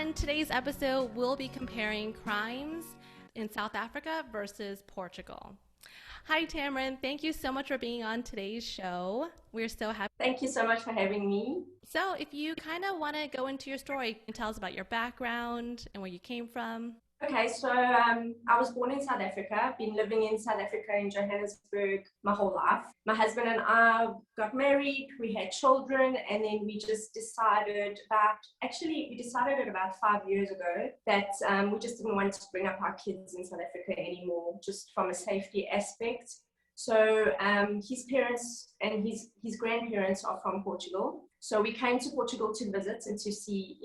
On today's episode, we'll be comparing crimes in South Africa versus Portugal. Hi, Tamarin. Thank you so much for being on today's show. We're so happy. Thank you so much for having me. So if you kind of want to go into your story and tell us about your background and where you came from. Okay, so I was born in South Africa. I've been living in South Africa in Johannesburg my whole life. My husband and I got married, we had children, and then we just decided about 5 years ago that we just didn't want to bring up our kids in South Africa anymore, just from a safety aspect. So his parents and his grandparents are from Portugal. So we came to Portugal to visit and to see,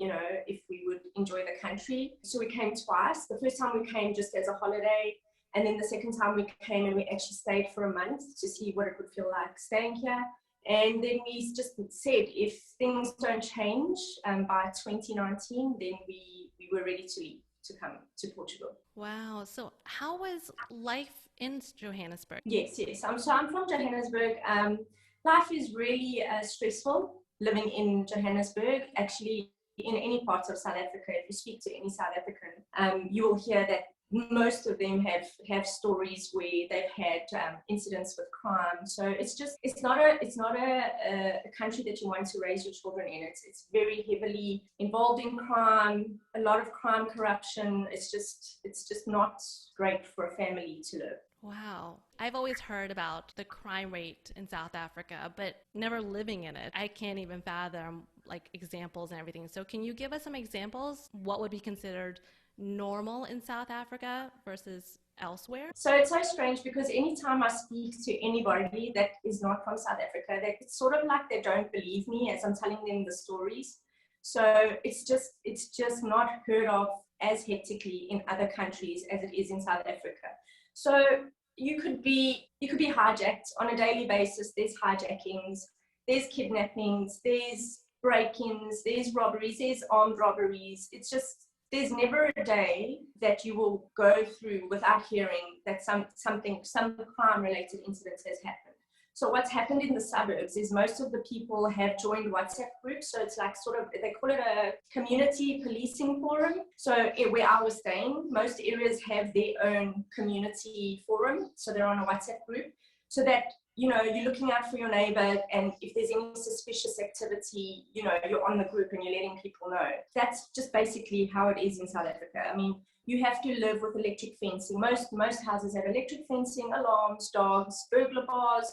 if we would enjoy the country. So we came twice. The first time we came just as a holiday, and then the second time we came and we actually stayed for a month to see what it would feel like staying here. And then we just said, if things don't change by 2019, then we were ready to leave, to come to Portugal. Wow. So how was life in Johannesburg? Yes. So I'm from Johannesburg. Life is really stressful living in Johannesburg. Actually, in any parts of South Africa, if you speak to any South African, you will hear that most of them have stories where they've had incidents with crime. So it's not a country that you want to raise your children in. It's very heavily involved in crime, a lot of crime, corruption. It's just not great for a family to live. Wow. I've always heard about the crime rate in South Africa, but never living in it. I can't even fathom examples and everything. So can you give us some examples? What would be considered normal in South Africa versus elsewhere? So it's so strange because anytime I speak to anybody that is not from South Africa, it's sort of like they don't believe me as I'm telling them the stories. So it's just not heard of as hectically in other countries as it is in South Africa. So you could be hijacked on a daily basis. There's hijackings, there's kidnappings, there's break-ins, there's robberies, there's armed robberies. It's just, there's never a day that you will go through without hearing that some crime-related incident has happened. So what's happened in the suburbs is most of the people have joined WhatsApp groups. So it's like they call it a community policing forum. So where I was staying, most areas have their own community forum. So they're on a WhatsApp group so that, you're looking out for your neighbor, and if there's any suspicious activity, you're on the group and you're letting people know. That's just basically how it is in South Africa. I mean, you have to live with electric fencing. Most houses have electric fencing, alarms, dogs, burglar bars,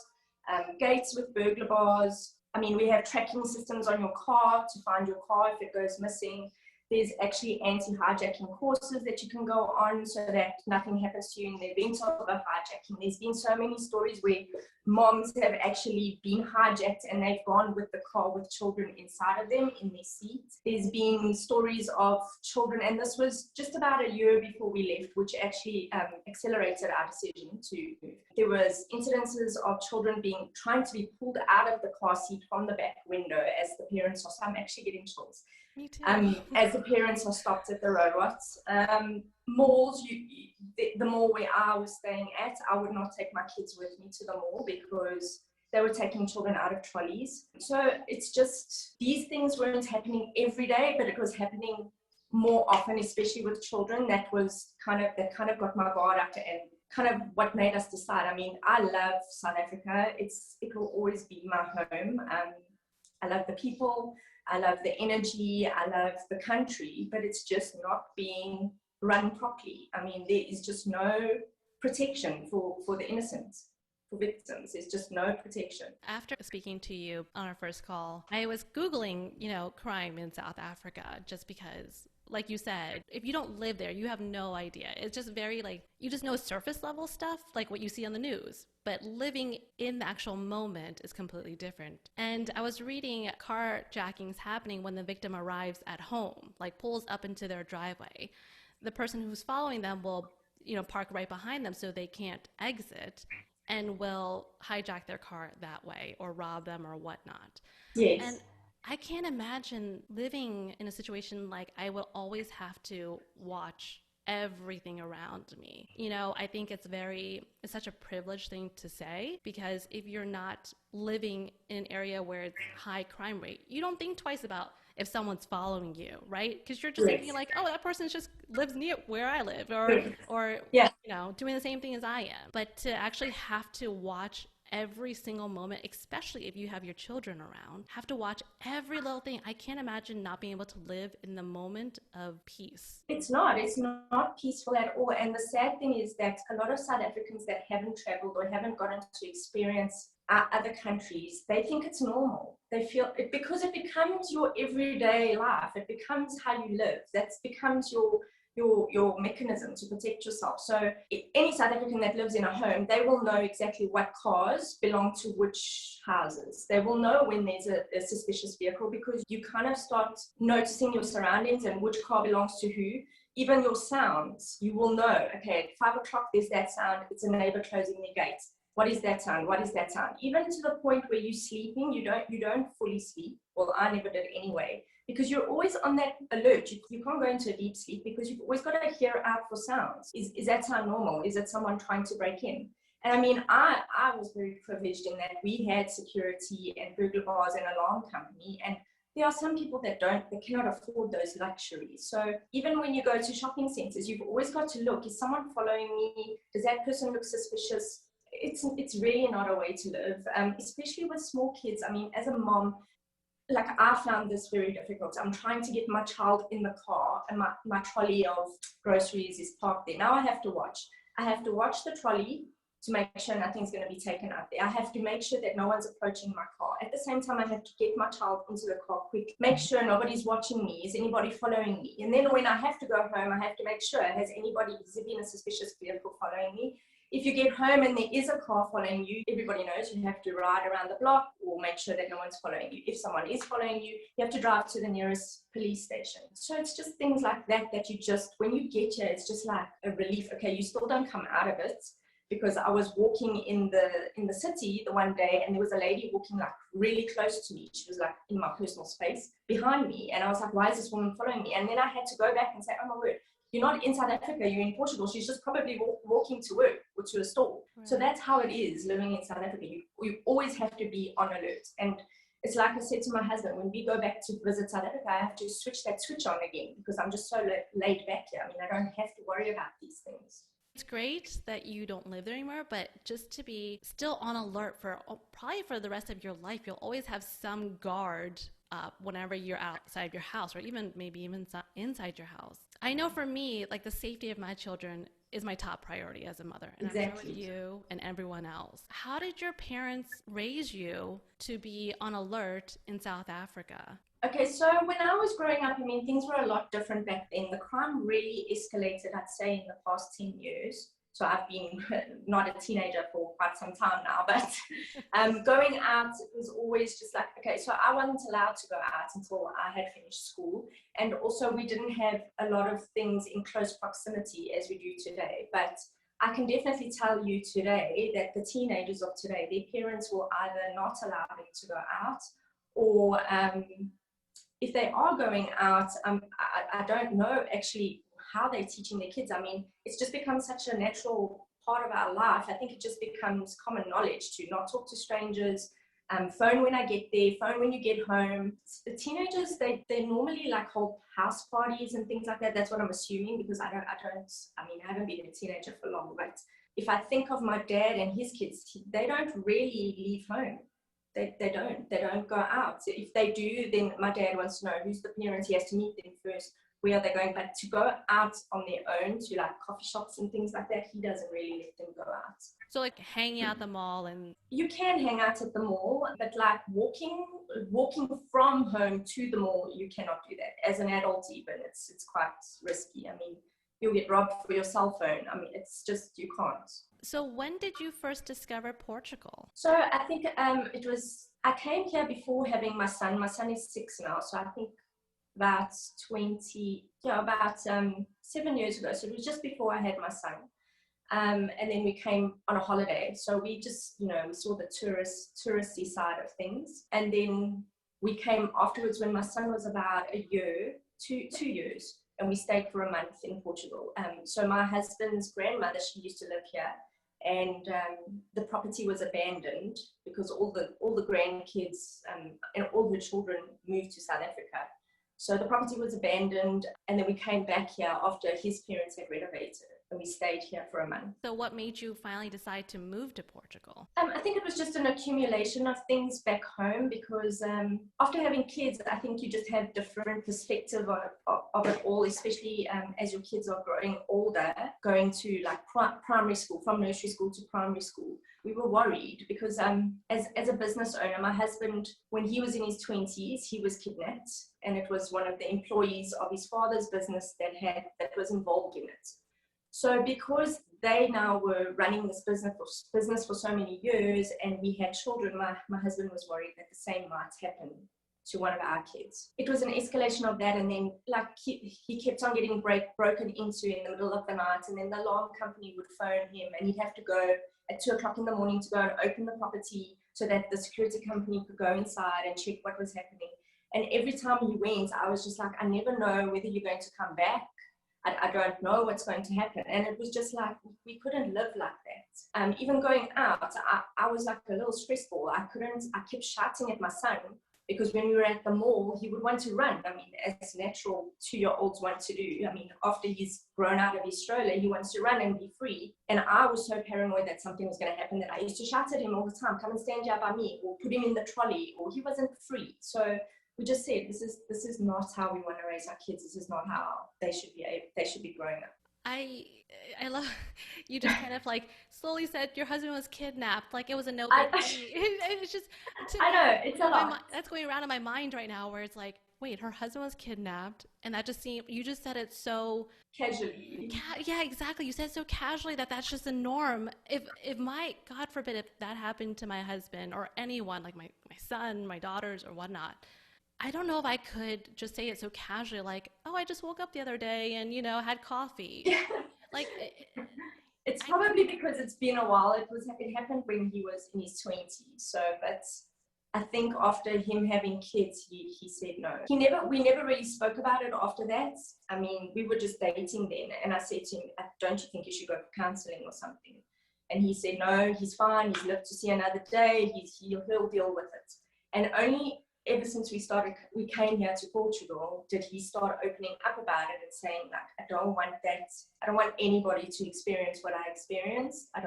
gates with burglar bars. I mean, we have tracking systems on your car to find your car if it goes missing. There's actually anti-hijacking courses that you can go on so that nothing happens to you in the event of a hijacking. There's been so many stories where moms have actually been hijacked and they've gone with the car with children inside of them in their seats. There's been stories of children, and this was just about a year before we left, which actually accelerated our decision to move. There was incidences of children trying to be pulled out of the car seat from the back window as the parents are. So I'm actually getting chills. Me too. As the parents are stopped at the roadblocks. Malls, the mall where I was staying at, I would not take my kids with me to the mall because they were taking children out of trolleys. So it's just, these things weren't happening every day, but it was happening more often, especially with children. That kind of got my guard up and kind of what made us decide. I mean, I love South Africa. It will always be my home. I love the people. I love the energy, I love the country, but it's just not being run properly. I mean, there is just no protection for the innocent, for victims. There's just no protection. After speaking to you on our first call, I was Googling, crime in South Africa just because, like you said, if you don't live there, you have no idea. It's just very you just know surface level stuff, like what you see on the news. But living in the actual moment is completely different. And I was reading carjackings happening when the victim arrives at home, pulls up into their driveway. The person who's following them will, park right behind them so they can't exit and will hijack their car that way or rob them or whatnot. Yes. And I can't imagine living in a situation like I will always have to watch everything around me. I think it's such a privileged thing to say, because if you're not living in an area where it's high crime rate, you don't think twice about if someone's following you, right? Because you're just Correct. thinking like, oh, that person just lives near where I live, Correct. or Yeah. doing the same thing as I am. But to actually have to watch every single moment, especially if you have your children around, have to watch every little thing. I can't imagine not being able to live in the moment of peace. It's not peaceful at all. And the sad thing is that a lot of South Africans that haven't traveled or haven't gotten to experience other countries, they think it's normal. They feel it because it becomes your everyday life. It becomes how you live. That becomes your mechanism to protect yourself. So any South African that lives in a home, they will know exactly what cars belong to which houses. They will know when there's a suspicious vehicle, because you kind of start noticing your surroundings and which car belongs to who. Even your sounds, you will know, okay, at 5 o'clock there's that sound, it's a neighbor closing their gates. What is that sound? What is that sound? Even to the point where you're sleeping, you don't fully sleep. Well, I never did anyway, because you're always on that alert. You can't go into a deep sleep because you've always got to hear out for sounds. Is that sound normal? Is it someone trying to break in? And I mean, I was very privileged in that we had security and burglar bars and alarm company. And there are some people that cannot afford those luxuries. So even when you go to shopping centers, you've always got to look, is someone following me? Does that person look suspicious? It's really not a way to live, especially with small kids. I mean, as a mom, like, I found this very difficult. I'm trying to get my child in the car, and my trolley of groceries is parked there. Now I have to watch the trolley to make sure nothing's going to be taken out there. I have to make sure that no one's approaching my car. At the same time, I have to get my child into the car quick, make sure nobody's watching me. Is anybody following me? And then when I have to go home, I have to make sure, has there been a suspicious vehicle following me? If you get home and there is a car following you, everybody knows you have to ride around the block or make sure that no one's following you. If someone is following you, you have to drive to the nearest police station. So it's just things like that you just, when you get here, it's just like a relief. Okay, you still don't come out of it. Because I was walking in the city the one day, and there was a lady walking like really close to me. She was like in my personal space behind me, and I was like, why is this woman following me? And then I had to go back and say, oh my word, you're not in South Africa, you're in Portugal. She's just probably walking to work or to a store. Right. So that's how it is living in South Africa. You always have to be on alert. And it's like I said to my husband, when we go back to visit South Africa, I have to switch that switch on again, because I'm just so laid back here. I mean, I don't have to worry about these things. It's great that you don't live there anymore, but just to be still on alert for probably for the rest of your life, you'll always have some guard up whenever you're outside your house, or maybe even inside your house. I know for me, like, the safety of my children is my top priority as a mother, and exactly. I'm sure with you and everyone else. How did your parents raise you to be on alert in South Africa? Okay, so when I was growing up, I mean, things were a lot different back then. The crime really escalated, I'd say, in the past 10 years. So I've been not a teenager for quite some time now, but going out, it was always just like, okay, so I wasn't allowed to go out until I had finished school. And also we didn't have a lot of things in close proximity as we do today. But I can definitely tell you today that the teenagers of today, their parents will either not allow them to go out, or if they are going out, I don't know actually how they're teaching their kids. I mean, it's just become such a natural part of our life. I think it just becomes common knowledge to not talk to strangers, phone when I get there, phone when you get home. The teenagers, they normally like hold house parties and things like that. That's what I'm assuming, because I haven't been a teenager for long, but if I think of my dad and his kids, they don't really leave home. They don't go out. So if they do, then my dad wants to know who's the parent. He has to meet them first. Where are they going? But to go out on their own to like coffee shops and things like that, he doesn't really let them go out. So like hanging out at the mall, and you can hang out at the mall, but like walking from home to the mall, you cannot do that. As an adult, even it's quite risky. I mean, you'll get robbed for your cell phone. I mean, it's just, you can't. So when did you first discover Portugal? So I think I came here before having my son. My son is 6 now, so I think about 7 years ago. So it was just before I had my son. And then we came on a holiday. So we just, we saw the touristy side of things. And then we came afterwards when my son was about a year, 2 years. And we stayed for a month in Portugal. So my husband's grandmother, she used to live here. And the property was abandoned because all the grandkids and all her children moved to South Africa. So the property was abandoned, and then we came back here after his parents had renovated, and we stayed here for a month. So what made you finally decide to move to Portugal? I think it was just an accumulation of things back home because after having kids, I think you just have different perspective of it all, especially as your kids are growing older, going to like primary school, from nursery school to primary school. We were worried because as a business owner, my husband, when he was in his 20s, he was kidnapped, and it was one of the employees of his father's business that was involved in it. So because they now were running this business for so many years, and we had children, my husband was worried that the same might happen to one of our kids. It was an escalation of that, and then like he kept on getting broken into in the middle of the night, and then the alarm company would phone him, and he'd have to go at 2 o'clock in the morning to go and open the property so that the security company could go inside and check what was happening. And every time he went, I was just like, I never know whether you're going to come back. I don't know what's going to happen. And it was just like, we couldn't live like that. Even going out, I was like a little stressful. I kept shouting at my son because when we were at the mall, he would want to run. I mean, as natural 2-year-olds want to do. I mean, after he's grown out of his stroller, he wants to run and be free. And I was so paranoid that something was going to happen that I used to shout at him all the time, come and stand here by me, or put him in the trolley, or he wasn't free. So we just said, this is not how we want to raise our kids. This is not how they should be growing up. I love you just kind of like slowly said your husband was kidnapped, like it was a no big deal. It's just I know it's a lot. That's going around in my mind right now, where it's like, wait, her husband was kidnapped, and that just seemed, you just said it so casually. Yeah, exactly. You said it so casually that's just the norm. If my, God forbid, if that happened to my husband or anyone, like my son, my daughters, or whatnot, I don't know if I could just say it so casually, like, oh, I just woke up the other day and, had coffee. Like, it's probably because it's been a while. It happened when he was in his 20s. So, but I think after him having kids, he said no. We never really spoke about it after that. I mean, we were just dating then. And I said to him, don't you think you should go for counseling or something? And he said, no, he's fine. He's lived to see another day. He'll deal with it. And only ever since we came here to Portugal, did he start opening up about it and saying, like, I don't want anybody to experience what I experienced. As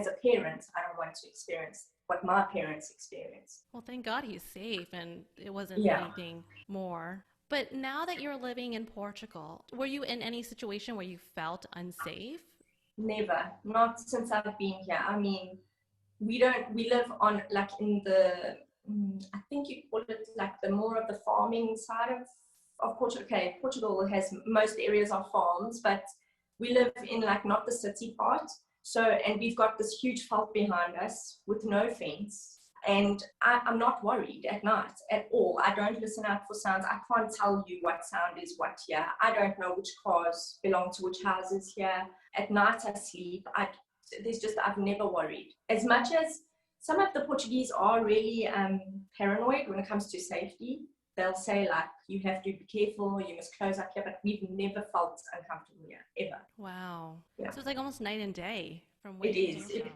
a parent, I don't want to experience what my parents experienced. Well, thank God he's safe and it wasn't anything more. But now that you're living in Portugal, were you in any situation where you felt unsafe? Never, not since I've been here. I mean, we live on, like, in the, I think you call it like the more of the farming side of Portugal. Okay, Portugal has, most areas are farms, but we live in like not the city part. So, and we've got this huge veld behind us with no fence. And I'm not worried at night at all. I don't listen out for sounds. I can't tell you what sound is what here. I don't know which cars belong to which houses here. At night I sleep. I've never worried. As much as some of the Portuguese are really paranoid when it comes to safety. They'll say, like, you have to be careful, you must close up here, but we've never felt uncomfortable here, ever. Wow. Yeah. So it's like almost night and day from where you came from.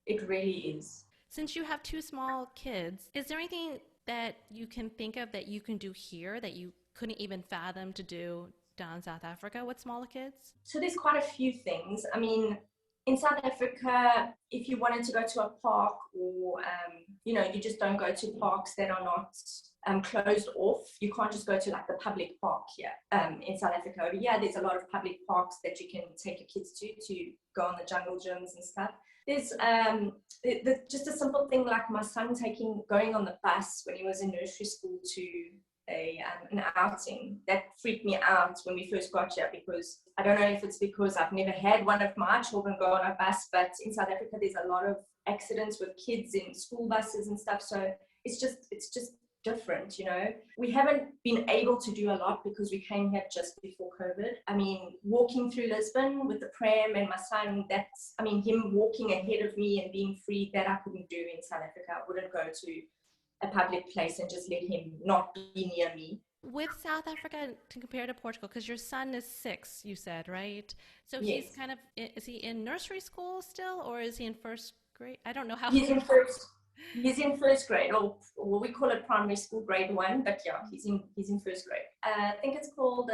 It really is. Since you have 2 small kids, is there anything that you can think of that you can do here that you couldn't even fathom to do down in South Africa with smaller kids? So there's quite a few things. I mean, in South Africa, if you wanted to go to a park or, you just don't go to parks that are not closed off. You can't just go to like the public park here in South Africa. Over here, there's a lot of public parks that you can take your kids to go on the jungle gyms and stuff. There's just a simple thing like my son going on the bus when he was in nursery school to an outing. That freaked me out when we first got here, because I don't know if it's because I've never had one of my children go on a bus, but in South Africa there's a lot of accidents with kids in school buses and stuff, so it's just different. We haven't been able to do a lot because we came here just before COVID. I mean, walking through Lisbon with the pram and my son, him walking ahead of me and being free, that I couldn't do in South Africa. I wouldn't go to a public place and just let him not be near me. With South Africa to compare to Portugal, because your son is 6, you said, right? So yes. Is he in nursery school still, or is he in first grade? I don't know how. He's He's in first grade, or we call it primary school, grade 1. But yeah, he's in first grade. I think it's called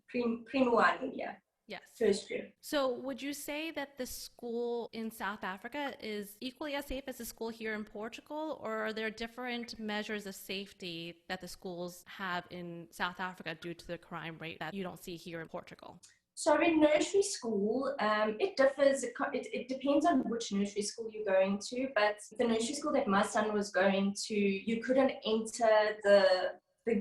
Prim 1. Yeah, Yes. first grade. So, would you say that the school in South Africa is equally as safe as the school here in Portugal, or are there different measures of safety that the schools have in South Africa due to the crime rate that you don't see here in Portugal? So in nursery school, it differs. It depends on which nursery school you're going to. But the nursery school that my son was going to, you couldn't enter the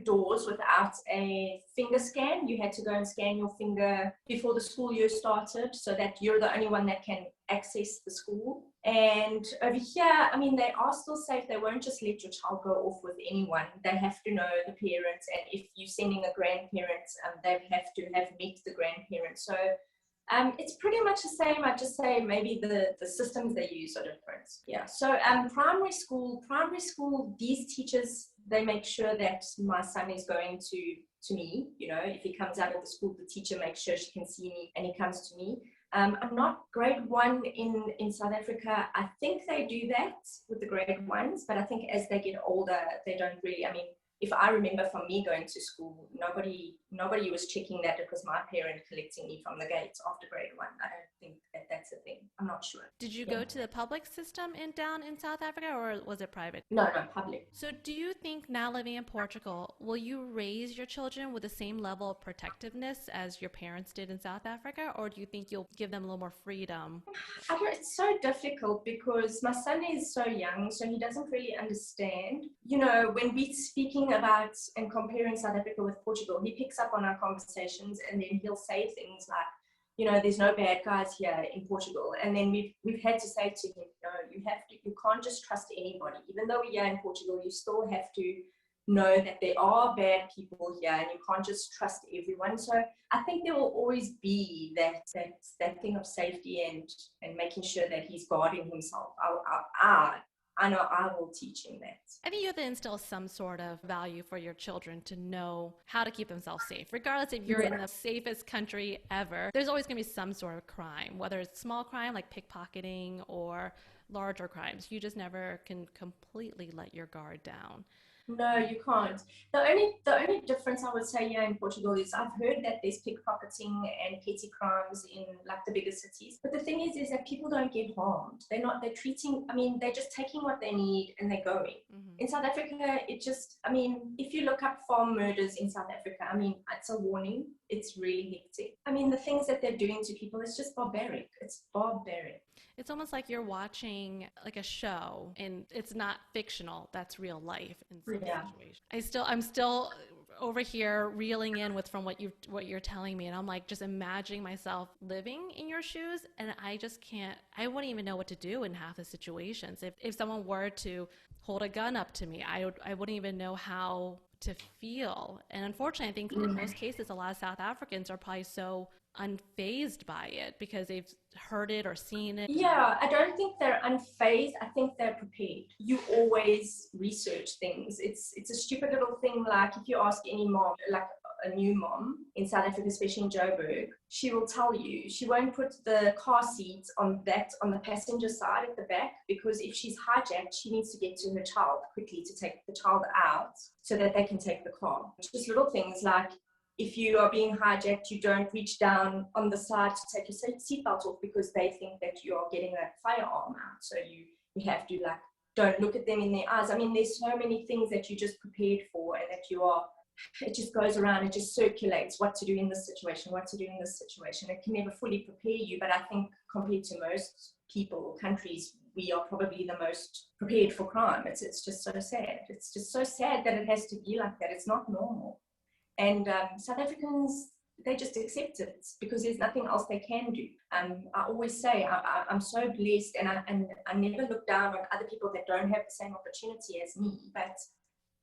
doors without a finger scan. You had to go and scan your finger before the school year started, so that you're the only one that can access the school. And over here, I mean, they are still safe. They won't just let your child go off with anyone. They have to know the parents, and if you're sending a grandparent, they have to have met the grandparents. So it's pretty much the same. I just say maybe the systems they use are different. Yeah. So primary school, these teachers, they make sure that my son is going to me. You know, if he comes out of the school, the teacher makes sure she can see me and he comes to me. I'm not grade 1 in South Africa. I think they do that with the grade 1s, but I think as they get older, they don't really. I mean, if I remember from me going to school, nobody was checking that. It was my parent collecting me from the gate after grade 1. I don't think that's a thing. I'm not sure. Did you go to the public system down in South Africa, or was it private? No, public. So do you think now living in Portugal, will you raise your children with the same level of protectiveness as your parents did in South Africa, or do you think you'll give them a little more freedom? It's so difficult because my son is so young, so he doesn't really understand. You know, when we're speaking about and comparing South Africa with Portugal, he picks up on our conversations and then he'll say things like, you know, there's no bad guys here in Portugal. And then we've had to say to him, no, you can't just trust anybody. Even though we're here in Portugal, you still have to know that there are bad people here and you can't just trust everyone. So I think there will always be that thing of safety and making sure that he's guarding himself. I know I will teach him that. I think you have to instill some sort of value for your children to know how to keep themselves safe. Regardless if you're in the safest country ever, there's always going to be some sort of crime, whether it's small crime like pickpocketing or larger crimes. You just never can completely let your guard down. No, you can't. The only difference I would say here in Portugal is I've heard that there's pickpocketing and petty crimes in like the bigger cities. But the thing is that people don't get harmed. They're just taking what they need and they're going. Mm-hmm. In South Africa, if you look up farm murders in South Africa, it's a warning. It's really hectic. The things that they're doing to people, it's just barbaric. It's barbaric. It's almost like you're watching like a show and it's not fictional. That's real life in some situation. I'm still over here reeling in from what you're telling me, and I'm like just imagining myself living in your shoes, and I just can't. I wouldn't even know what to do in half the situations. If someone were to hold a gun up to me, I wouldn't even know how to feel. And unfortunately, I think in most cases, a lot of South Africans are probably so unfazed by it because they've heard it or seen it. Yeah, I don't think they're unfazed. I think they're prepared. You always research things. It's a stupid little thing. Like if you ask any mom, like a new mom in South Africa, especially in Joburg, she will tell you she won't put the car seats on the passenger side at the back, because if she's hijacked, she needs to get to her child quickly to take the child out so that they can take the car. Just little things like, if you are being hijacked, you don't reach down on the side to take your seatbelt off because they think that you are getting a firearm out. So you have to don't look at them in their eyes. There's so many things that you just prepared for, and that it just goes around, it just circulates what to do in this situation, what to do in this situation. It can never fully prepare you, but I think compared to most people or countries, we are probably the most prepared for crime. It's just so sad. It's just so sad that it has to be like that. It's not normal. And South Africans, they just accept it because there's nothing else they can do. I always say I'm so blessed, and I never look down on other people that don't have the same opportunity as me. But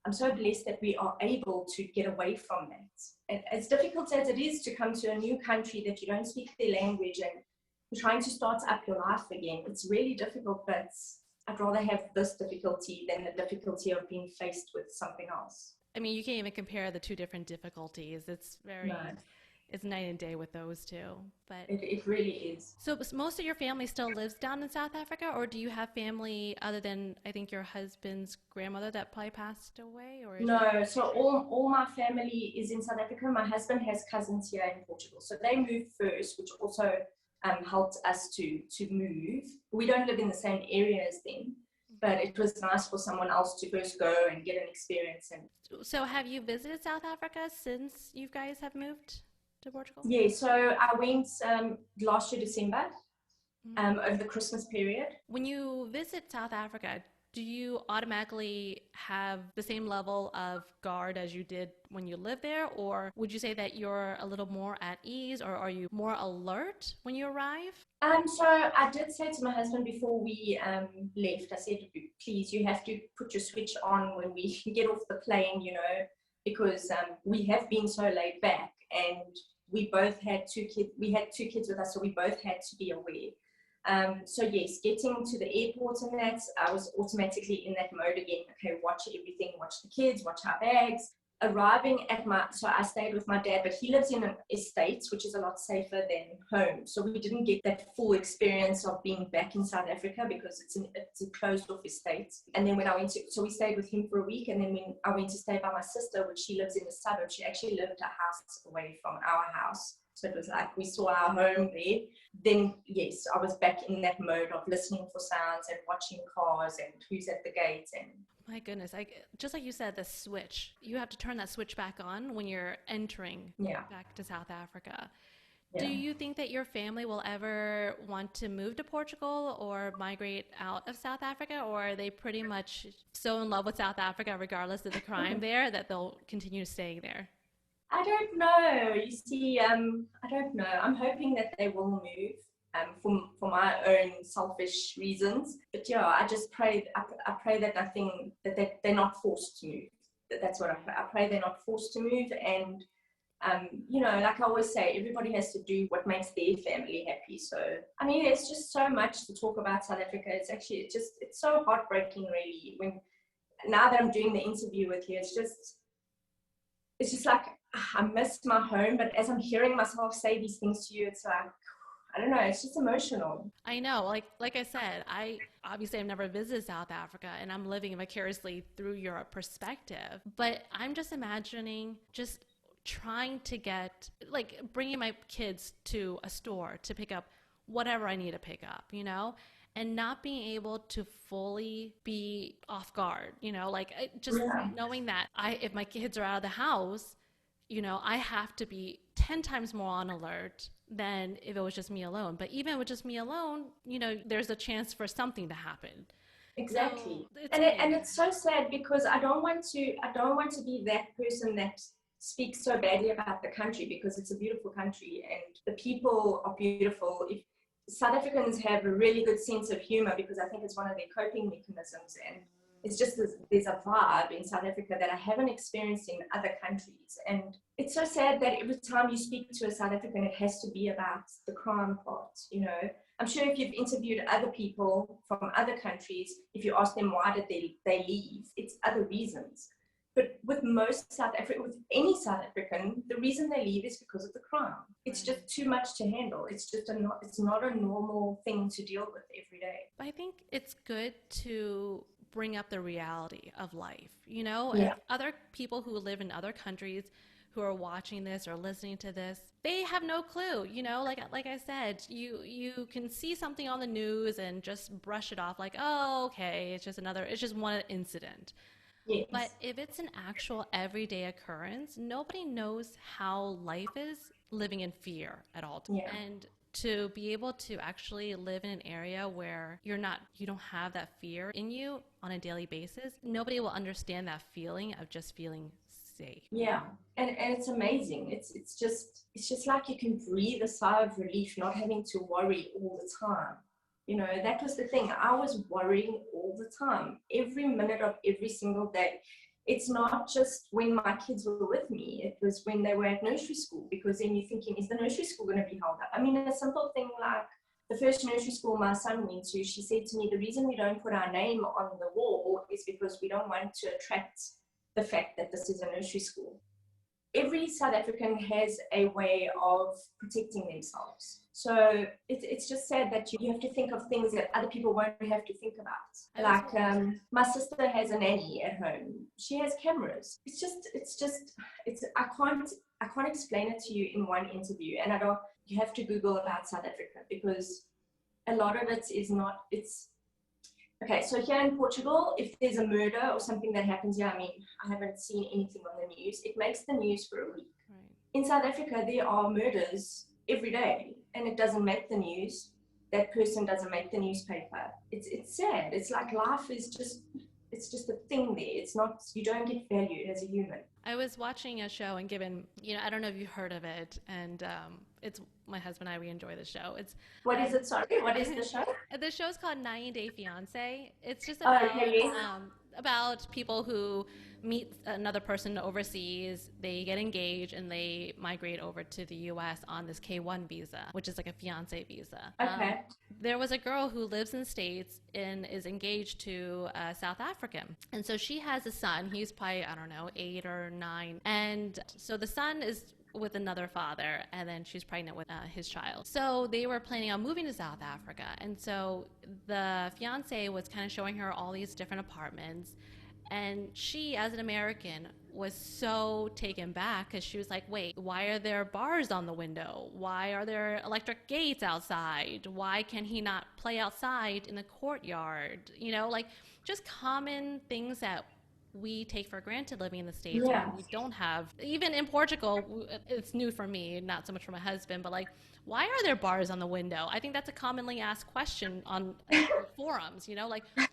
I'm so blessed that we are able to get away from that. And as difficult as it is to come to a new country that you don't speak their language and you're trying to start up your life again, it's really difficult, but I'd rather have this difficulty than the difficulty of being faced with something else. You can't even compare the two different difficulties. It's very... No. it's night and day with those two. But It really is. so most of your family still lives down in South Africa, or do you have family other than I think your husband's grandmother that probably passed away, or is No, so all my family is in South Africa. My husband has cousins here in Portugal. So they moved first, which also helped us to move. We don't live in the same area as them, but it was nice for someone else to first go and get an experience. And so have you visited South Africa since you guys have moved to Portugal? yeah, so I went last year December over the Christmas period. When you visit South Africa, do you automatically have the same level of guard as you did when you lived there? Or would you say that you're a little more at ease, or are you more alert when you arrive? So I did say to my husband before we left, I said, please, you have to put your switch on when we get off the plane, you know, because we have been so laid back, and we both had two kids. We had two kids with us, so we both had to be aware. So yes, getting to the airport and that, I was automatically in that mode again. Okay, watch everything, watch the kids, watch our bags. Arriving at so I stayed with my dad, but he lives in an estate, which is a lot safer than home. So we didn't get that full experience of being back in South Africa because it's a closed off estate. And then when I so we stayed with him for a week. And then when I went to stay by my sister, which she lives in the suburbs, she actually lived a house away from our house. So it was like we saw our home there. Then, yes, I was back in that mode of listening for sounds and watching cars and who's at the gate. And my goodness, just like you said, the switch, you have to turn that switch back on when you're entering back to South Africa. Yeah. Do you think that your family will ever want to move to Portugal or migrate out of South Africa, or are they pretty much so in love with South Africa, regardless of the crime there, that they'll continue staying there? I don't know. You see, I don't know. I'm hoping that they will move for my own selfish reasons. But yeah, I just pray. I pray that they're not forced to move. That's what I pray. I pray they're not forced to move. And you know, like I always say, everybody has to do what makes their family happy. So I mean, there's just so much to talk about South Africa. It's so heartbreaking, really. When now that I'm doing the interview with you, it's just like I miss my home, but as I'm hearing myself say these things to you, it's like, I don't know, it's just emotional. I know, like I said, I've never visited South Africa, and I'm living vicariously through your perspective, but I'm just imagining just trying to bringing my kids to a store to pick up whatever I need to pick up, you know, and not being able to fully be off guard, you know, knowing that if my kids are out of the house, you know, I have to be 10 times more on alert than if it was just me alone. But even with just me alone, you know, there's a chance for something to happen. Exactly. So and it's so sad because I don't want to be that person that speaks so badly about the country, because it's a beautiful country and the people are beautiful. If South Africans have a really good sense of humor, because I think it's one of their coping mechanisms, and it's just there's a vibe in South Africa that I haven't experienced in other countries. And it's so sad that every time you speak to a South African, it has to be about the crime part, you know. I'm sure if you've interviewed other people from other countries, if you ask them why did they leave, it's other reasons. But with any South African, the reason they leave is because of the crime. It's just too much to handle. It's not a normal thing to deal with every day. I think it's good to bring up the reality of life, you know. Yeah. Other people who live in other countries who are watching this or listening to this, they have no clue, you know. Like I said, you can see something on the news and just brush it off like, oh, okay, it's just one incident. Yes. But if it's an actual everyday occurrence, nobody knows how life is living in fear at all. Yeah. And to be able to actually live in an area where you don't have that fear in you on a daily basis, nobody will understand that feeling of just feeling safe. Yeah, and it's amazing. It's just like you can breathe a sigh of relief, not having to worry all the time. You know, that was the thing. I was worrying all the time, every minute of every single day. It's not just when my kids were with me, it was when they were at nursery school, because then you're thinking, is the nursery school going to be held up? I mean, a simple thing like the first nursery school my son went to, she said to me, the reason we don't put our name on the wall is because we don't want to attract the fact that this is a nursery school. every South African has a way of protecting themselves. So it's just sad that you have to think of things that other people won't have to think about. Like my sister has a nanny at home. She has cameras. I can't explain it to you in one interview. And you have to Google about South Africa, because a lot of it is not, okay, so here in Portugal, if there's a murder or something that happens here, I mean, I haven't seen anything on the news. It makes the news for a week. Right. In South Africa, there are murders every day, and it doesn't make the news. That person doesn't make the newspaper. It's sad. It's like life is just, it's just a thing there. It's not, you don't get valued as a human. I was watching a show, and given, I don't know if you've heard of it, and it's my husband and I, we enjoy the show. What is it? Sorry, what is the show? The show's called 90 Day Fiancé. It's just about people who meet another person overseas, they get engaged, and they migrate over to the U.S. on this K-1 visa, which is like a fiancé visa. Okay. There was a girl who lives in the States and is engaged to a South African. And so she has a son. He's probably, 8 or 9. And so the son is with another father, and then she's pregnant with his child. So they were planning on moving to South Africa. And so the fiancé was kind of showing her all these different apartments. And she, as an American, was so taken back, because she was like, wait, why are there bars on the window? Why are there electric gates outside? Why can he not play outside in the courtyard? Just common things that we take for granted living in the States. Yeah. We don't have, even in Portugal, it's new for me, not so much for my husband, but why are there bars on the window? I think that's a commonly asked question on forums,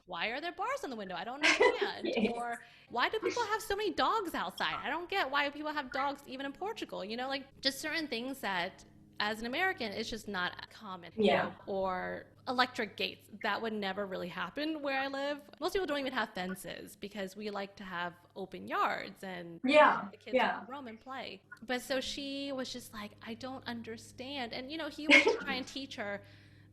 why are there bars on the window? I don't understand. Yes. Or why do people have so many dogs outside? I don't get why people have dogs even in Portugal, just certain things that as an American, it's just not common. Yeah. Or electric gates. That would never really happen where I live. Most people don't even have fences, because we like to have open yards, and the kids can roam and play. But so she was just like, I don't understand. And, he was just trying to teach her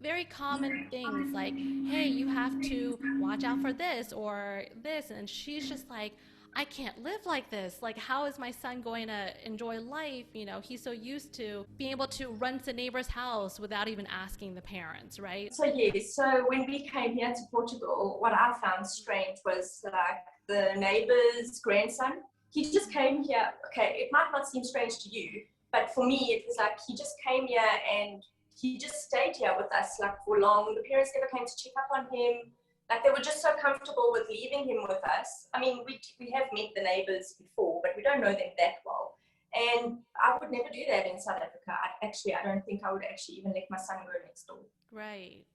very common things like, hey, you have to watch out for this or this. And she's just like, I can't live like this. How is my son going to enjoy life? He's so used to being able to run to the neighbor's house without even asking the parents, right? So when we came here to Portugal, what I found strange was the neighbor's grandson. He just came here. Okay, it might not seem strange to you, but for me, it was like he just came here and he just stayed here with us for long. The parents never came to check up on him. They were just so comfortable with leaving him with us. I mean, we have met the neighbors before, but we don't know them that well. And I would never do that in South Africa. I don't think I would actually even let my son go next door. Right.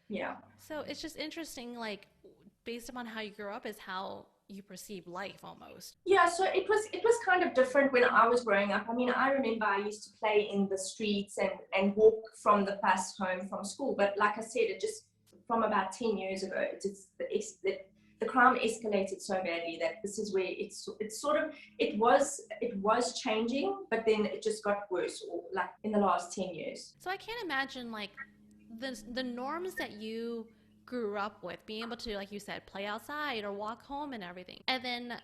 Yeah. So it's just interesting, based upon how you grew up is how you perceive life almost. Yeah, so it was kind of different when I was growing up. I mean, I remember I used to play in the streets and walk from the bus home from school. But like I said, it just, from about 10 years ago, the crime escalated so badly that this is where it was changing, but then it just got worse, in the last 10 years. So I can't imagine the norms that you grew up with, being able to, like you said, play outside or walk home and everything, and then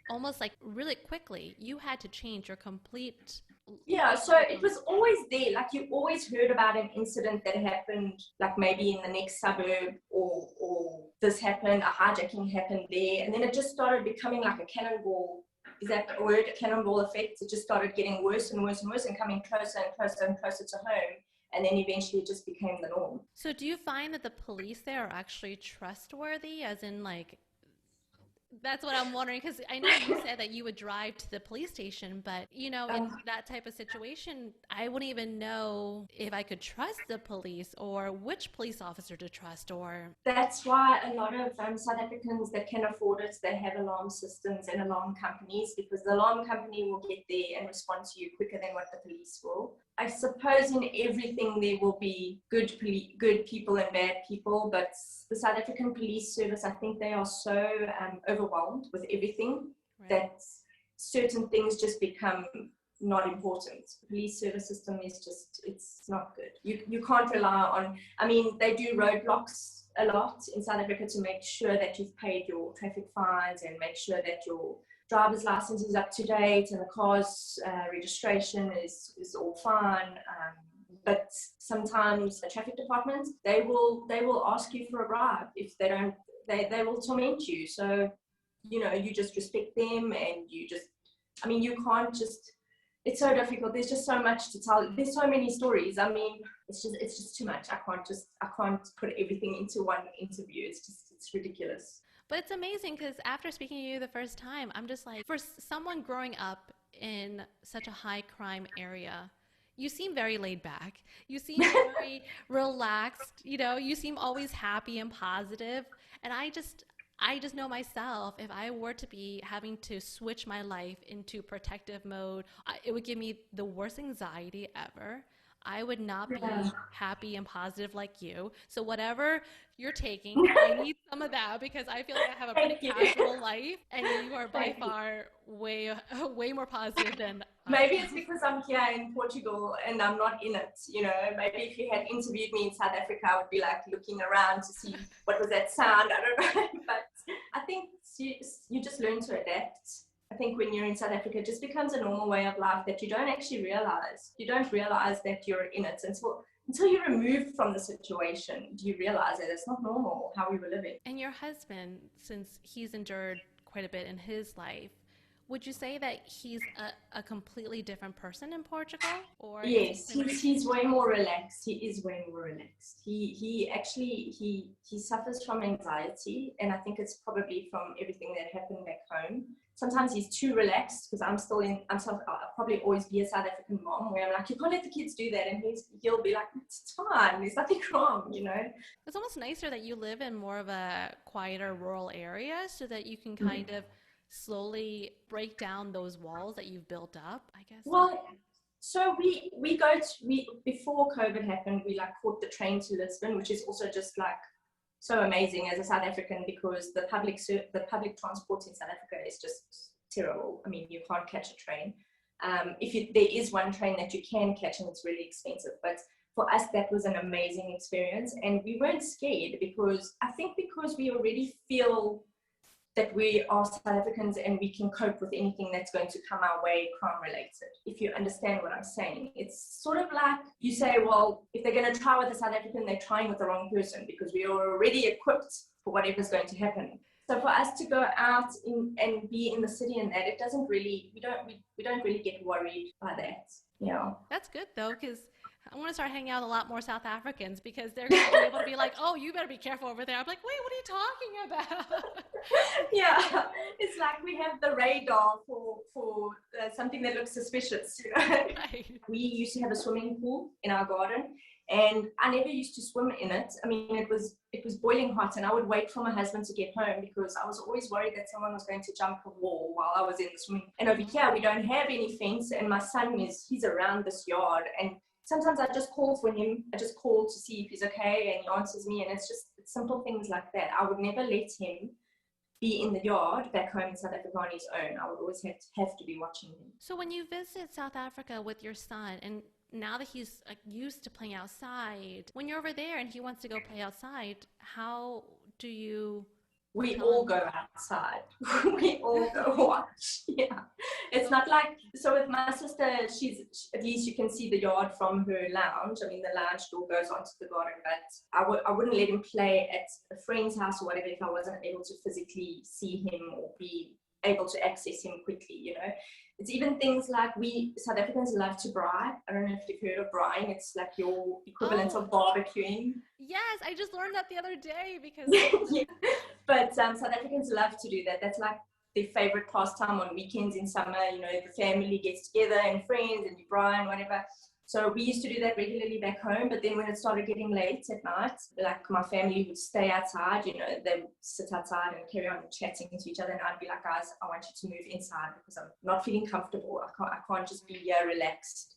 almost really quickly you had to change your complete. Yeah, so it was always there. You always heard about an incident that happened, maybe in the next suburb, or this happened, a hijacking happened there, and then it just started becoming like a cannonball. Is that the word? A cannonball effect. It just started getting worse and worse and worse, and coming closer and closer and closer to home, and then eventually it just became the norm. So do you find that the police there are actually trustworthy, as in that's what I'm wondering, because I know you said that you would drive to the police station, but, in that type of situation, I wouldn't even know if I could trust the police or which police officer to trust. Or that's why a lot of South Africans that can afford it, they have alarm systems and alarm companies, because the alarm company will get there and respond to you quicker than what the police will. I suppose in everything there will be good people and bad people, but the South African police service, I think they are so overwhelmed with everything, right, that certain things just become not important. The police service system is just, it's not good. You can't rely on, I mean, they do roadblocks a lot in South Africa to make sure that you've paid your traffic fines and make sure that your driver's license is up to date and the car's registration is all fine. But sometimes the traffic department, they will ask you for a bribe. If they don't, they will torment you. So, you just respect them, and you can't just, it's so difficult. There's just so much to tell. There's so many stories. I mean, it's just too much. I can't put everything into one interview. It's ridiculous. But it's amazing because after speaking to you the first time, I'm just like, for someone growing up in such a high crime area, you seem very laid back. You seem very relaxed. You seem always happy and positive. And I just know myself, if I were to be having to switch my life into protective mode, it would give me the worst anxiety ever. I would not be happy and positive like you. So whatever you're taking, I need some of that because I feel like I have a pretty casual life, and you are by far way more positive than Maybe it's because I'm here in Portugal and I'm not in it. Maybe if you had interviewed me in South Africa, I would be like looking around to see what was that sound. I don't know. But I think you just learn to adapt. I think when you're in South Africa, it just becomes a normal way of life that you don't actually realize. You don't realize that you're in it until you're removed from the situation. Do you realize that it's not normal how we were living? And your husband, since he's endured quite a bit in his life, would you say that he's a completely different person in Portugal? Or yes, he's way more relaxed. He is way more relaxed. He suffers from anxiety, and I think it's probably from everything that happened back home. Sometimes he's too relaxed because I'll probably always be a South African mom where I'm like, you can't let the kids do that, and he'll be like, it's fine, there's nothing wrong, It's almost nicer that you live in more of a quieter rural area so that you can kind of slowly break down those walls that you've built up, I guess. Well, so we before COVID happened, we caught the train to Lisbon, which is also just so amazing as a South African because the public transport in South Africa is just terrible. I mean, you can't catch a train. There is one train that you can catch, and it's really expensive. But for us, that was an amazing experience, and we weren't scared because we already feel that we are South Africans and we can cope with anything that's going to come our way crime related. If you understand what I'm saying, it's sort of like you say, well, if they're going to try with a South African, they're trying with the wrong person because we are already equipped for whatever's going to happen. So for us to go out and be in the city and that, it doesn't really, we don't really get worried by that. Yeah. That's good though, because I want to start hanging out with a lot more South Africans because they're going to be able to be like, oh, you better be careful over there. I'm like, wait, what are you talking about? Yeah, it's like we have the radar for something that looks suspicious. Right. We used to have a swimming pool in our garden, and I never used to swim in it. I mean, it was boiling hot, and I would wait for my husband to get home because I was always worried that someone was going to jump a wall while I was in the swimming. And over here, we don't have any fence, and my son he's around this yard, and sometimes I just call for him. I just call to see if he's okay, and he answers me, and it's simple things like that. I would never let him be in the yard back home in South Africa on his own. I would always have to be watching him. So when you visit South Africa with your son, and now that he's used to playing outside, when you're over there and he wants to go play outside, how do you... We all go outside. We all go watch. Yeah. It's not like, so with my sister, at least you can see the yard from her lounge. I mean, the lounge door goes onto the garden, but I wouldn't let him play at a friend's house or whatever if I wasn't able to physically see him or be able to access him quickly, It's even things like we South Africans love to braai. I don't know if you've heard of braaiing. It's like your equivalent of barbecuing. Yes, I just learned that the other day because... Yeah. But South Africans love to do that. That's like their favorite pastime on weekends in summer. The family gets together and friends and you braai and whatever. So we used to do that regularly back home, but then when it started getting late at night, my family would stay outside, they would sit outside and carry on chatting to each other, and I'd be like, guys, I want you to move inside because I'm not feeling comfortable. I can't just be here relaxed,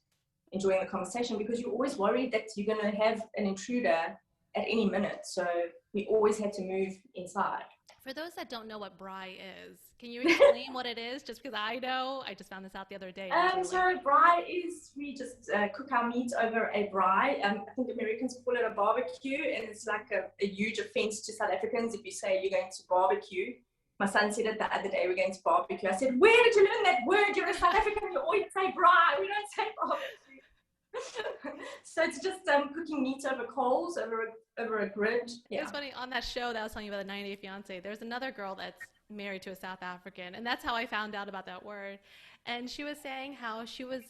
enjoying the conversation, because you're always worried that you're going to have an intruder at any minute. So we always had to move inside. For those that don't know what braai is, Can you explain what it is? Just because I know, I just found this out the other day. So a braai is, we just cook our meat over a braai. I think Americans call it a barbecue, and it's like a huge offense to South Africans if you say you're going to barbecue. My son said it the other day, we're going to barbecue. I said, where did you learn that word? You're a South African, you always say braai, we don't say barbecue. So it's just cooking meat over coals, over a grid. Yeah. It's funny, on that show that I was telling you about, the 90 Day Fiance, there's another girl that's married to a South African, and that's how I found out about that word. And she was saying how she was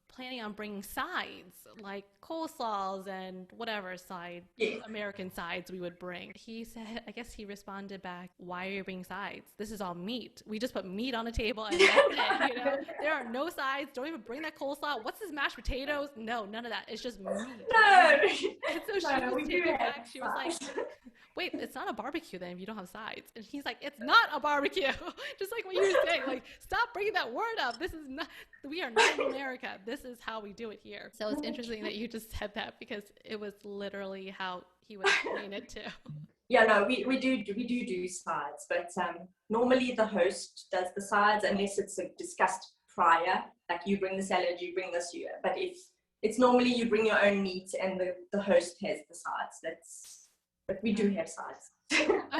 planning on bringing sides, like coleslaws and whatever side, American sides we would bring. He said, I guess he responded back, why are you bringing sides? This is all meat. We just put meat on a table and that's it, you know? There are no sides. Don't even bring that coleslaw. What's this, mashed potatoes? No, none of that. It's just meat. No. And so she was taken back. She was like, wait, it's not a barbecue then if you don't have sides. And he's like, it's not a barbecue. Just like what you were saying, like, stop bringing that word up. This is not, we are not in America. This is how we do it here. So it's interesting that you just said that because it was literally how he would explain it too. Yeah, no, we do sides, but normally the host does the sides unless it's discussed prior, like you bring the salad, you bring this, but if it's normally you bring your own meat and the host has the sides. But we do have sides.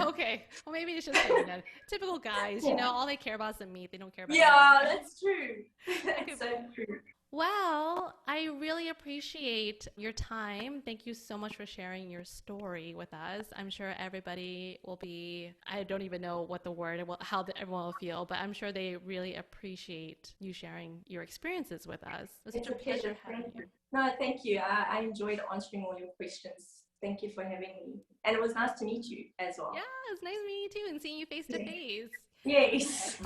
Okay. Well, maybe it's just like typical guys, you know, all they care about is the meat. They don't care about that's true. That's so true. Well, I really appreciate your time. Thank you so much for sharing your story with us. I'm sure everybody will be, I don't even know what the word, how everyone will feel, but I'm sure they really appreciate you sharing your experiences with us. It was such a pleasure having you. No, thank you. I enjoyed answering all your questions. Thank you for having me. And it was nice to meet you as well. Yeah, it was nice meeting you too and seeing you face to face. Yes.